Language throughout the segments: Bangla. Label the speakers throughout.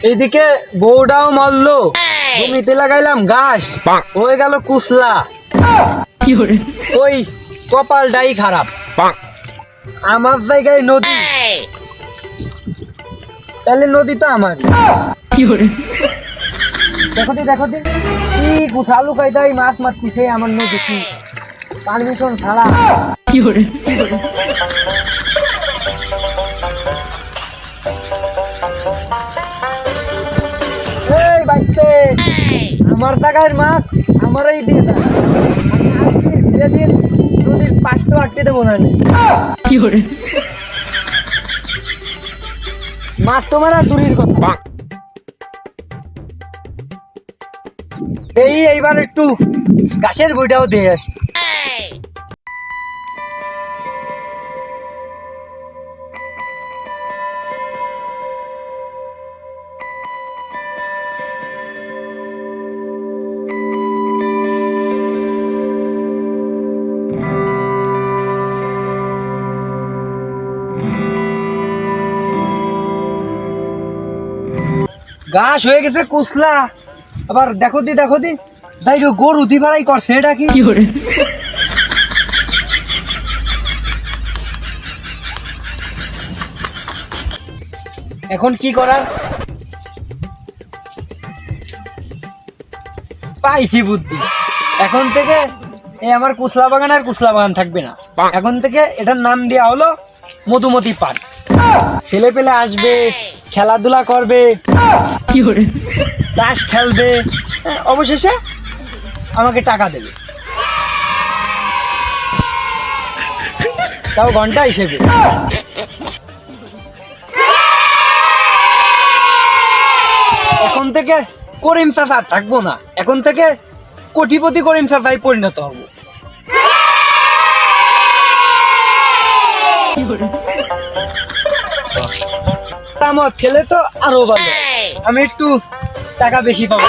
Speaker 1: এইদিকে বউটাও মরলো, জমিতে লাগাইলাম ঘাস, হয়ে গেল কুসলা। ওই কপালটাই খারাপ। আমার জায়গায় নদী, তাহলে নদী তো আমার। দেখো দি কি কোথা লুকাই দেয় মাছ মারতিছে আমার নদী, কি পারমিশন ছাড়া। এই বাইতে আমার জায়গায় মাছ আমারই দিয়ে দেয়, ধীরে ধীরে নদীর পাশ তো আটকে দেবো না। মাছ তোমার আর দূরের কথা। এইবার একটু ঘাসের বইটাও দিয়ে আসি। ঘাস হয়ে গেছে কুসলা, আবার দেখো দি তাই গরু দি ভাড়াই করছে, এটা কি? এখন কি করার? পাইছি বুদ্ধি। এখন থেকে এই আমার কুসলা বাগান আর কুসলা বাগান থাকবে না। এখন থেকে এটার নাম দেওয়া হলো মধুমতি পার্ক। ছেলে পেলে আসবে, খেলাধুলা করবে, তাস খেলবে, অবশেষে আমাকে টাকা দেবে, তাও ঘন্টা হিসেবে। এখন থেকে করিম চাচা থাকবো না, এখন থেকে কোটিপতি করিম চাচাই পরিণত হবো। আমার ছেলে তো আরো ভালো, আমি একটু টাকা বেশি পাবো।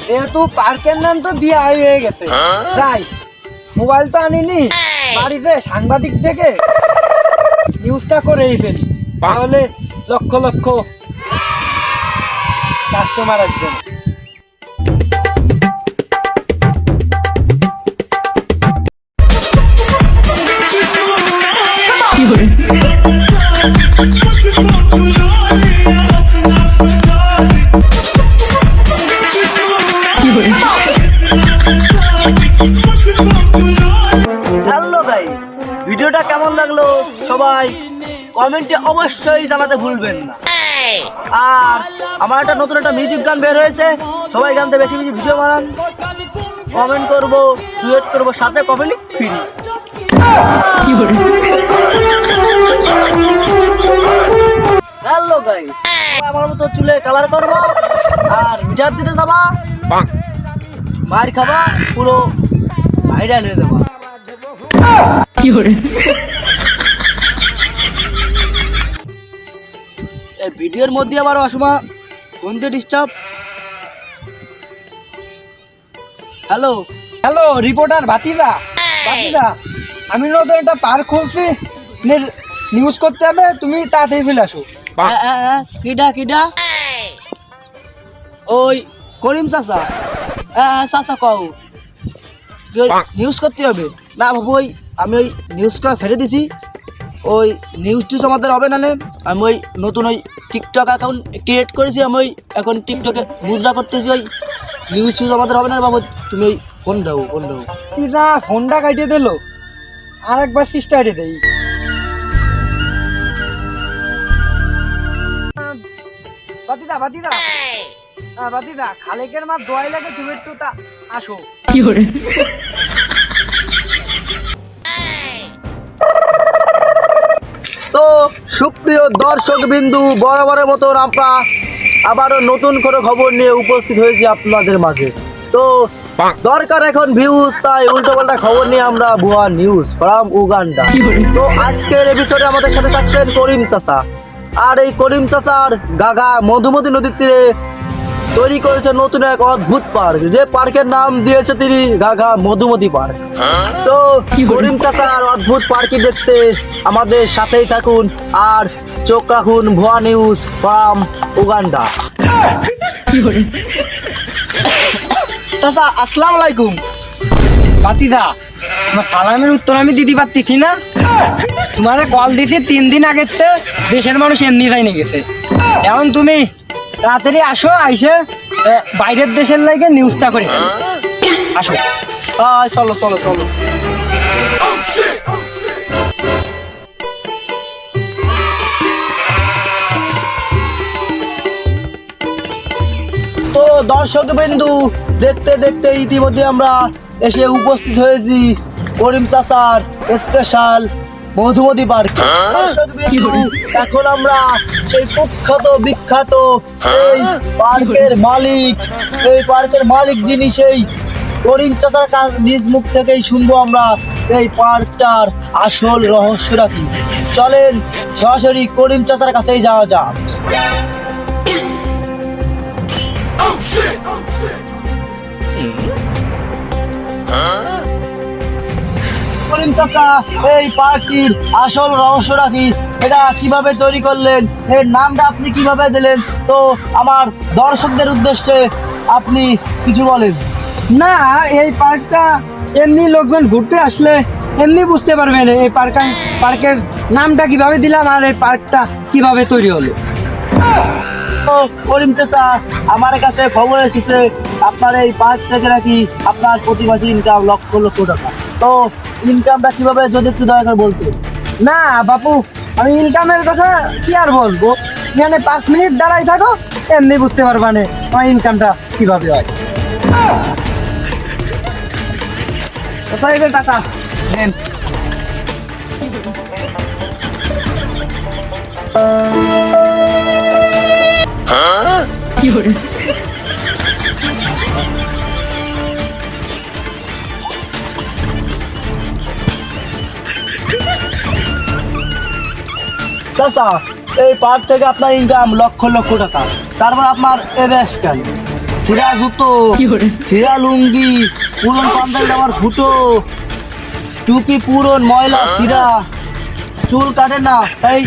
Speaker 1: যেহেতু পার্কের নাম তো দিয়া হয়ে গেছে, যাই মোবাইল তো আনিনি, বাড়িতে সাংবাদিক থেকে নিউজটা করেই ফেলি, তাহলে লক্ষ লক্ষ কাস্টমার আসবে। হ্যালো গাইস, ভিডিওটা কেমন লাগলো সবাই কমেন্টে অবশ্যই জানাতে ভুলবেন না। আর আমার একটা নতুন একটা মিউজিক গান বের হয়েছে, সবাই গানতে বেশি বেশি ভিডিও বানান, কমেন্ট করবো, ডুয়েট করবো, সাথে কমেন্ট ফ্রি। হ্যালো গাইস, আমার মতো চুলে কালার করবো আর গিটার দিতে যাবা, মার খাবা, পুরো ভাইরাল হয়ে যাবা। এই ভিডিওর মধ্যে আবার অসমা বন্ধু ডিস্টার্ব। হ্যালো রিপোর্টার ভাতিজা, আমি নতুন একটা পার্ক খুলছি, নিউজ করতে হবে, তুমি তাড়াতাড়ি চলে আসো। কিডা ওই করিম চাচা, চাচা কও নিউজ করতে হবে না বাবু? ওই আমি ওই নিউজ করা ছেড়ে দিছি, ওই নিউজ টিউজ আমাদের হবে না। আমি ওই নতুন ওই টিকটক অ্যাকাউন্ট ক্রিয়েট করেছি, আমি ওই এখন টিকটকে মুদ্রা করতেছি, ওই নিউজ টিউজ আমাদের হবে না বাবু। তুমি ওই ফোন দাও না, ফোনটা কাটিয়ে দিল, আর একবার স্টার্টে দেই। বাতিদা খালেকের মাছ দোয়াই লাগে, তুমি একটু তা আসো। তো সুপ্রিয় দর্শক বিন্দু, বরাবরের মতন আমরা আবারও নতুন করে খবর নিয়ে উপস্থিত হয়েছি আপনাদের মাঝে। তো দরকার এখন ভিউজ, তাই উল্টো পাল্টা খবর নিয়ে আমরা ভুয়া নিউজ ফ্রম উগান্ডা। তো আজকের এপিসোডে আমাদের সাথে থাকছেন করিম চাচা, আর এই করিম চাচার গাগা মধুমতি নদীর তীরে তৈরি করেছে নতুন এক অদ্ভুত পার্ক, যে পার্কের নাম দিয়েছে তিনি ঘাঘা মধুমতি পার্ক। তো করিম চাচার অদ্ভুত পার্কই দেখতে আমাদের সাথেই থাকুন আর চোখ রাখুন ভুয়া নিউজ ফ্রম উগান্ডা। চাচা আসসালামু আলাইকুম।
Speaker 2: বাতিদা, তোমার সালামের উত্তর আমি দিতে পারতেছি না। তোমারে কল দিছি 3 দিন আগের তে, দেশের মানুষ এমনি যাই গেছে। এখন তুমি তাড়াতাড়ি আসো, আইসে বাইরের দেশের লাগে নিউজটা করে ফেলো। আসো।
Speaker 1: চলো চলো চলো। তো দর্শক বিন্দু, দেখতে দেখতে ইতিমধ্যে আমরা এসে উপস্থিত হয়েছি করিম চাচার স্পেশাল মধুমতি পার্ক। দর্শক বিন্দু, এখন আমরা সেই কুখ্যাত বিখ্যাত এই পার্কের মালিক যিনি, সেই করিম চাচার নিজ মুখ থেকেই শুনবো আমরা এই পার্কটার আসল রহস্যটা কি। চলেন সরাসরি করিম চাচার কাছেই যাওয়া যাক। করিম চাচা, এই পার্কটির আসল রহস্যটা কি? এটা কিভাবে তৈরি করলেন? এর নামটা আপনি কিভাবে দিলেন? তো আমার দর্শকদের উদ্দেশ্যে আপনি কিছু বলেন।
Speaker 2: না, এই পার্কটা এমনি লোকজন ঘুরতে আসলে এমনি বুঝতে পারবেন এই পার্কের নামটা কিভাবে দিলাম আর এই পার্কটা কিভাবে তৈরি হলো।
Speaker 1: তো করিম চাচা, আমার কাছে খবর এসেছে আপনার এই পার্ক থেকে নাকি আপনার প্রতি মাসে ইনকাম লক্ষ লক্ষ টাকা। তো ইনকামটা কিভাবে যদি একটু দয়া করে বলতে।
Speaker 2: না বাপু, আমি ইনকামের কথা কি আর বলবো, এখানে 5 মিনিট দাঁড়াই থাকো, এমনি বুঝতে পারবা না আমার ইনকামটা কিভাবে হয়।
Speaker 1: টাকা নেন। চাচা, এই পার্ক থেকে আপনার ইনকাম লক্ষ লক্ষ টাকা, তারপর আপনার এভেস্ট কেন, ছিঁড়া জুতো, ছিঁড়া লুঙ্গি, পুরন পাঞ্জাবি জামার ফুটো, টুপি পুরন ময়লা ছিঁড়া, চুল কাটে না, এই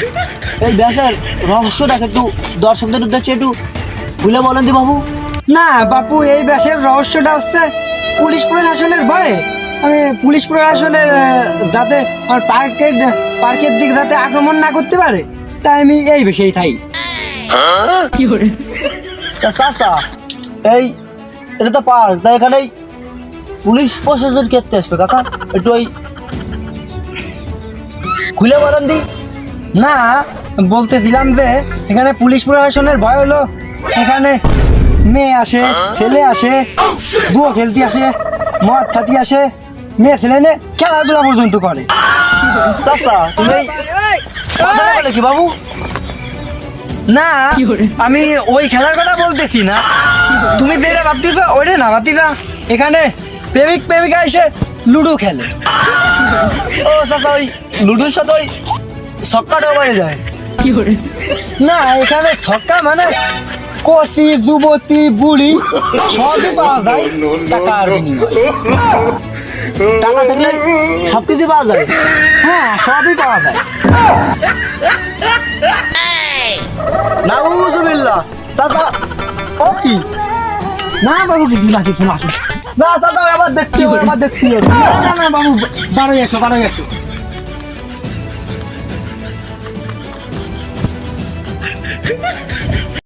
Speaker 1: এই ব্যাসের রহস্যটাকে একটু দর্শকদের উদ্দেশ্যে একটু ভুলে বলেন দি বাবু।
Speaker 2: না বাপু, এই ব্যাসের রহস্যটা হচ্ছে পুলিশ প্রশাসনের ভয়ে। আমি পুলিশ প্রশাসনের যাতে আমার পার্কের দিক যাতে আক্রমণ না করতে পারে, তাই আমি এই বেশেই থাকি।
Speaker 1: চাচা, এই এটা তো পার্ক, তাই এখানেই পুলিশ প্রশাসন ক্ষেত্রে আসবে কাকা, একটু ওই খুলে বলেন দি।
Speaker 2: না, বলতেছিলাম যে এখানে পুলিশ প্রশাসনের ভয় হলো এখানে মেয়ে আসে, ছেলে আসে, জুয়া খেলতে আসে, মদ খাতি আসে, মেয়ে ছেলে নে খেলাধুলা পর্যন্ত করে।
Speaker 1: চাচা, তুমি কথা বলে কি বাবু?
Speaker 2: না, আমি ওই খেলার কথা বলতেছি না। তুমি যেটা ভাবতেছ ওইটা না, ভাবতিরা এখানে প্রেমিকা এসে লুডো খেলে।
Speaker 1: ও চাচা, ওই লুডোর সাথে ওই ছক্কাটাও বাইরে যায়।
Speaker 2: না, এখানে ছক্কা মানে কষি, যুবতী, বুড়ি সবই পাওয়া যায় টাকার বিনিময়ে।
Speaker 1: টাকা থাকলে সব কিছু পাওয়া যায়।
Speaker 2: হ্যাঁ, সবই পাওয়া যায়।
Speaker 1: নাউজুবিল্লাহ। চাচা, ও কি?
Speaker 2: না বাবু, কিছু না, কিছু না।
Speaker 1: না চাচা, আবার দেখছি
Speaker 2: না বাবু, 12-100